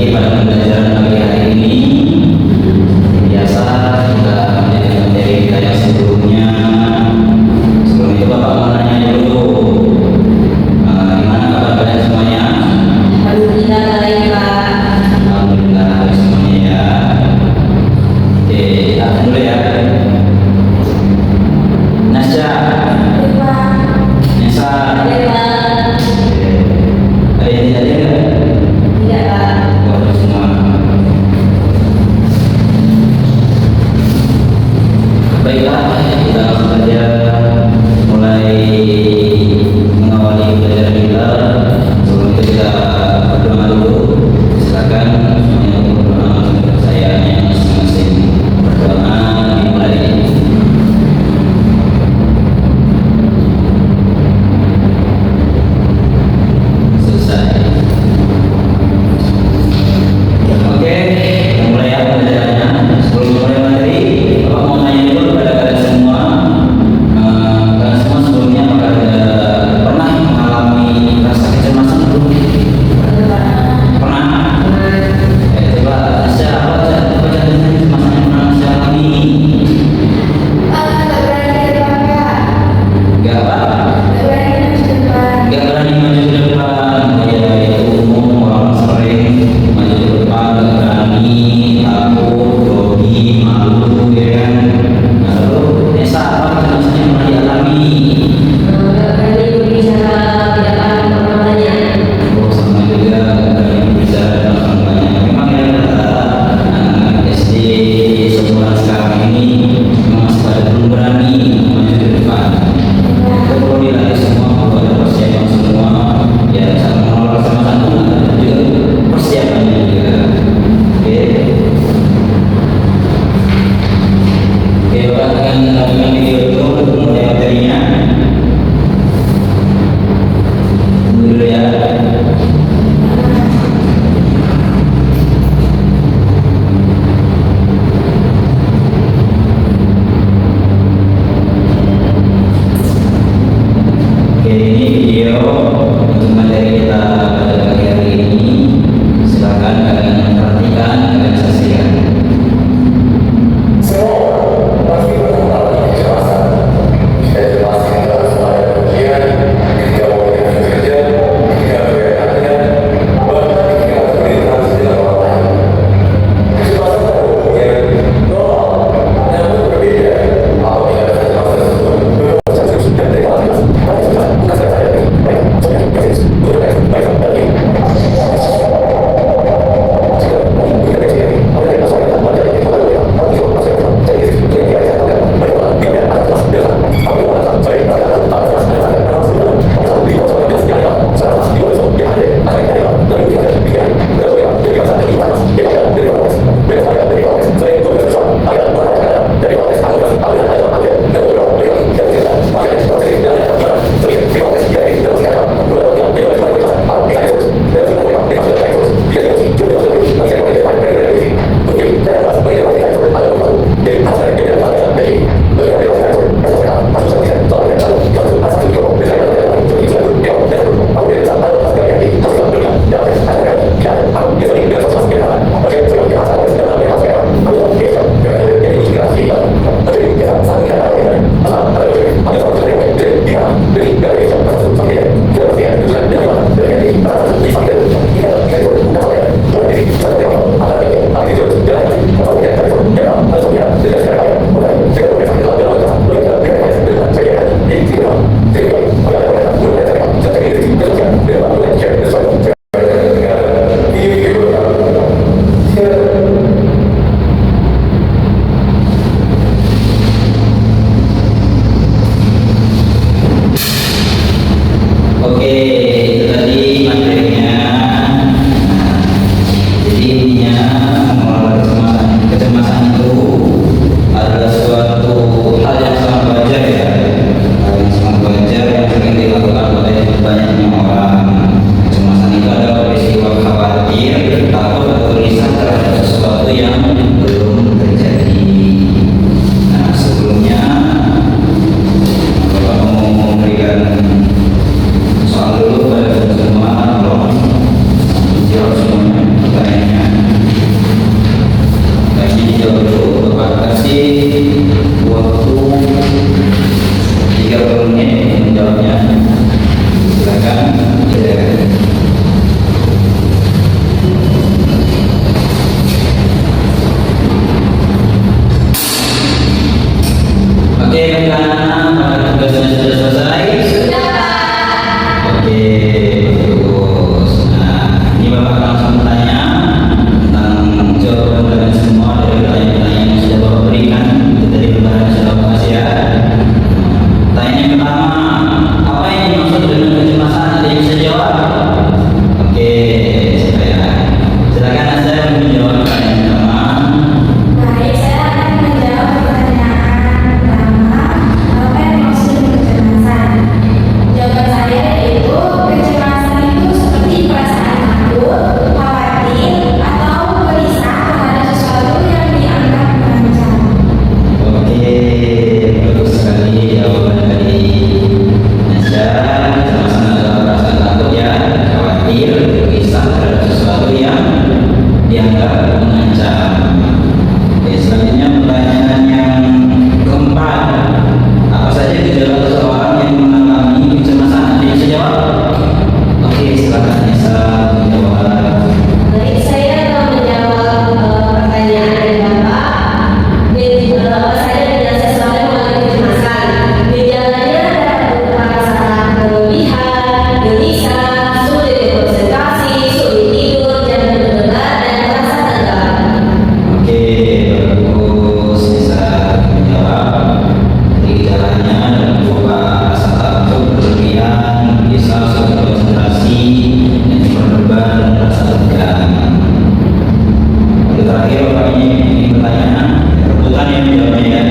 lagi pada pembelajaran pagi hari ini. Biasa kita menjadi materi kita yang sebelumnya. Sebelum itu Bapak mau nanya dulu, gimana kabar kalian semuanya? Alhamdulillah baik Pak. Alhamdulillah baik semuanya ya. Oke, kita dulu ya. Nasya, Baik Pak. Nesa, Baik Pak. ada yang tidak ada? Tidak Pak. Bapak semua terakhir Bapak ini pertanyaan rebutan yang menjawabnya ya.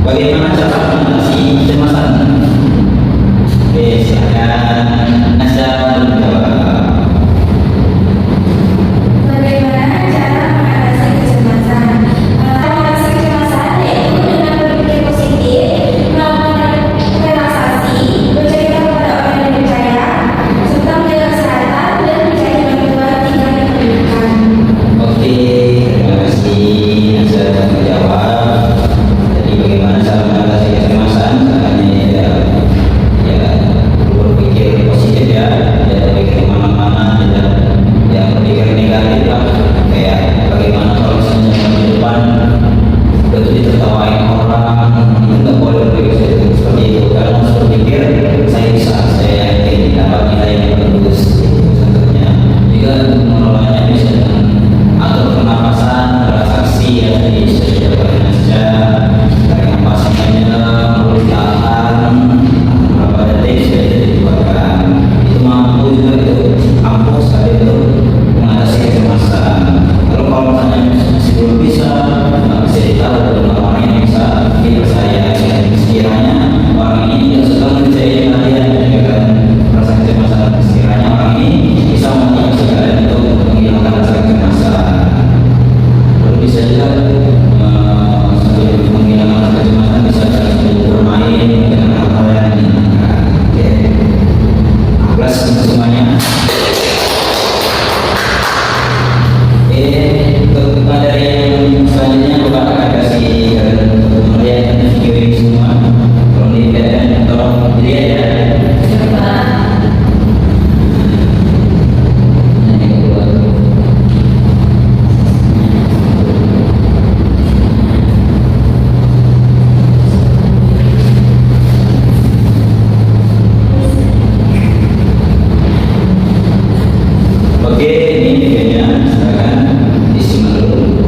Bagaimana cara mengatasi kecemasan? Oke, silakan Nasda menjawab. Bagaimana cara mengatasi kecemasan? Mengatasi kecemasan yaitu dengan berpikir positif, melakukan relaksasi, bercerita kepada orang yang dipercaya, serta menjaga kesehatan dan mencari bantuan jika diperlukan. Oke, terima kasih Nasda menjawab. Jadi bagaimana cara mengatasi kecemasan? Caranya ya berpikir positif ya, jangan berpikir kemana-mana, jangan berpikir negatif lah. Kayak bagaimana kalau misalnya di depan betul ditertawain orang, itu nggak boleh berpikir seperti itu. Kalau harus berpikir saya bisa, saya yakin dapat nilai yang bagus. Contohnya juga mengelolanya bisa dengan atur pernapasan, relaksasi ya, jadi sudah saja tarik nafas panjang, lalu ditahan beberapa detik sudah dikeluarkan. Itu mampu juga, itu ampuh sekali untuk mengatasi kecemasan. Lalu kalau misalnya masih belum bisa, bisa ditahu dengan orang yang bisa dipercaya. Sekiranya orang ini tidak suka mengerjakan kalian dengan rasa kecemasan, sekiranya orang ini bisa memotivasi kalian untuk menghilangkan rasa kecemasan. Lalu bisa juga sambil menghilangkan rasa kecemasan bisa bermain dengan hal-hal yang menyenangkan. Oke, plus untuk semuanya. Untuk materi yang selanjutnya Bapak akan kasih kalian untuk melihat video ini semua. Tolong dilihat, tolong dilihat ya. Nah, yang kedua. Oke, ini videonya, silakan disimak dulu.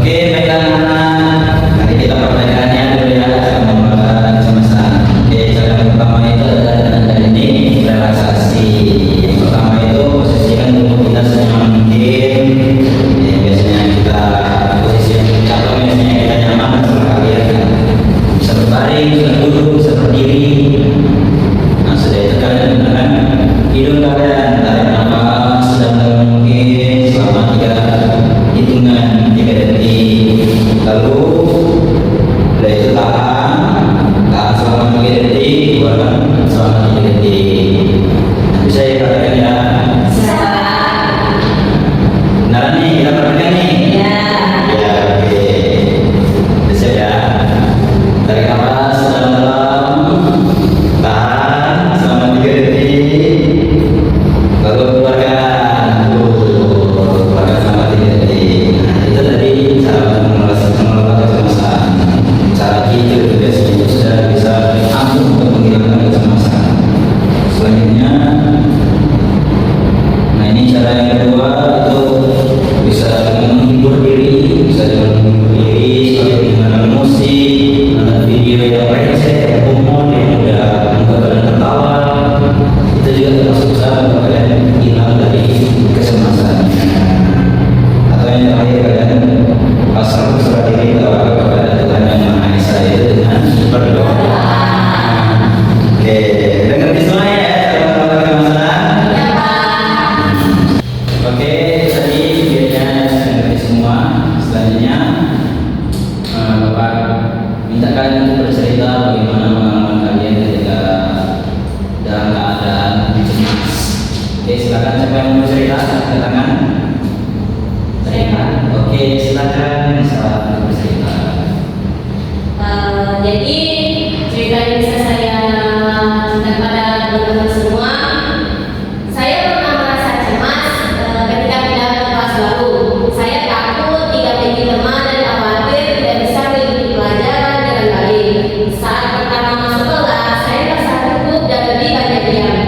Oke, baiklah anak-anak. Nanti kita pertanyaannya dulu ya, sama mengatasi kecemasan. Oke, cara yang pertama itu adalah dengan ini relaksasi. Yang pertama itu posisikan tubuh kita senyaman mungkin. Ya, biasanya kita posisi atau biasanya kita nyaman setelah kalian kan. Bisa berbaring, bisa duduk, bisa berdiri. Nah, sudah itu kalian gunakan hidung kalian, tarik nafas sedalam mungkin selama 3 hitungan 3 detik. Lalu setelah itu tahan selama 3 detik, keluarkan selama 3 detik. Bisa ya perhatikan ya. Beneran nih, kita perhatikan nih. Ya, oke. Bisa ya. Tarik nafas dalam-dalam, tahan selama 3 detik, lalu keluarkan. Keluarkan selama 3 detik. Nah, itu tadi cara mengelola kecemasan. Cara itu biasanya sudah bisa ampuh untuk menghilangkan kecemasan. Selanjutnya, nah ini cara yang kedua itu bisa Oke, tadi videonya sudah ngerti semua. Selanjutnya Bapak minta kalian untuk bercerita bagaimana pengalaman kalian ketika dalam keadaan cemas. Oke, silakan siapa yang mau bercerita, angkat tangan. Cerita. Oke, silakan bisa bercerita. Jadi cerita yang bisa saya ceritakan pada teman-teman semua, saya pernah merasa cemas ketika pindah ke kelas baru. Saya takut, tidak memiliki teman dan khawatir tidak bisa mengikuti pelajaran dengan baik. Saat pertama masuk kelas, saya merasa gugup dan lebih banyak diam.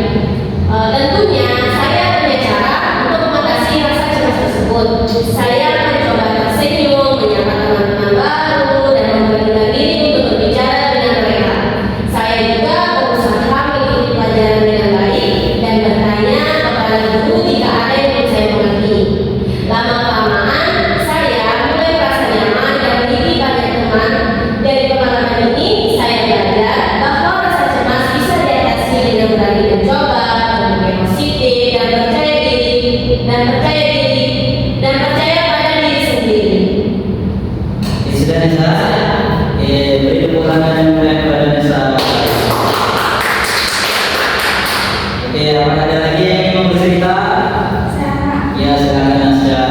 Tentunya saya punya cara untuk mengatasi rasa cemas tersebut. Saya mencoba tersenyum, menyapa teman-teman baru, dan memberanikan diri untuk berbicara dengan mereka. Saya juga berusaha mengikuti pelajaran dengan baik dan bertanya kepada guru jika ada yang belum saya mengerti. Lama-kelamaan, saya mulai merasa nyaman dan memiliki banyak teman. Dari pengalaman ini, saya belajar bahwa rasa cemas bisa diatasi dengan berani mencoba, berpikir positif, dan percaya pada diri sendiri. Sudah Nisa, beri tepuk tangan yang mulia kepada Nisa. Oke, apakah ada lagi yang ingin bercerita? Saya Ya, silakan Nasya.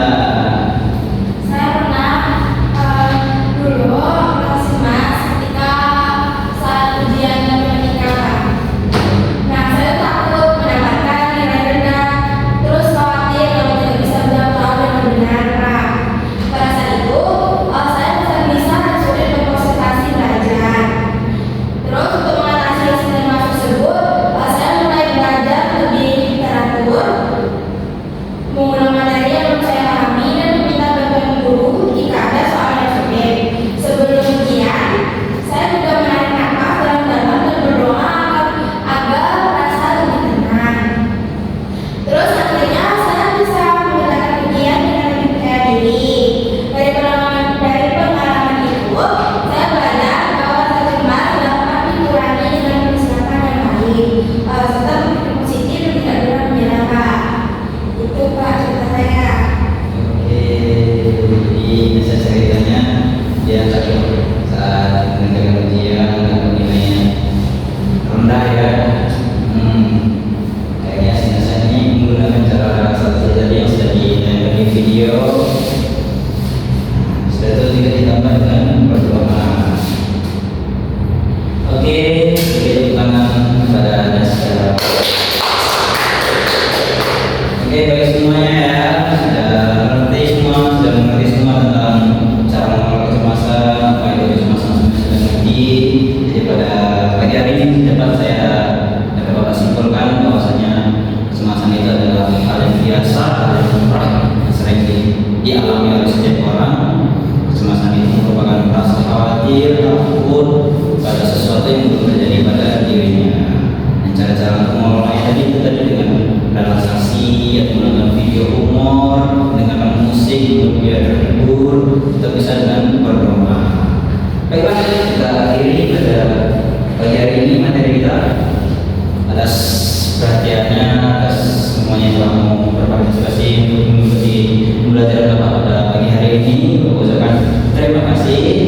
Saya pernah dulu merasa cemas ketika saat ujian pernikahan. Nah, saya takut mendapatkan nilai rendah, terus khawatir kalau tidak bisa menjawab dengan benar, Pak. Pada saat itu, saya merasa bisa dan sulit berkonsentrasi belajar. Terus untuk mengatasi rasa cemas tersebut, saya mulai belajar lebih literatur, mengulang materi yang belum saya pahami dan meminta bantuan guru jika ada soal yang sulit. Sebelum ujian, saya juga menarik nafas dalam-dalam dan berdoa agar rasa lebih tenang. Terus akhirnya saya bisa mengerjakan ujian dengan lebih percaya diri. Dari pengalaman itu, saya belajar bahwa rasa cemas dapat dikurangi dengan persiapan yang baik, serta berpikir positif dan tidak mudah menyerah. Itu Pak cerita saya. Oke, jadi Nisa ceritanya dia takut saat mengerjakan ujian atau nilainya rendah ya. Kayaknya si Nisa ini menggunakan cara salah satu tadi yang sudah ditayangkan di video. Setelah itu juga ditambah dengan berdoa. Oke, beri tepuk tangan kepada Nisa. Oke, baik semuanya ya, sudah mengerti semua tentang cara mengelola kecemasan, apa itu kecemasan sudah mengerti. Jadi pada pagi hari ini dapat Bapak simpulkan bahwasanya kecemasan itu adalah hal yang biasa, hal yang lumrah, yang sering dialami oleh setiap orang. Kecemasan itu merupakan rasa khawatir, takut pada sesuatu yang belum terjadi pada dirinya. Dan cara-cara untuk mengelolanya itu tadi dengan relaksasi, atau menonton video humor, mendengarkan musik untuk biar terhibur, atau bisa dengan berdoa. Baiklah, kita akhiri pada pagi hari ini materi kita. Atas perhatiannya, atas semuanya yang telah mau berpartisipasi untuk mengikuti pembelajaran Bapak pada pagi hari ini, saya ucapkan terima kasih.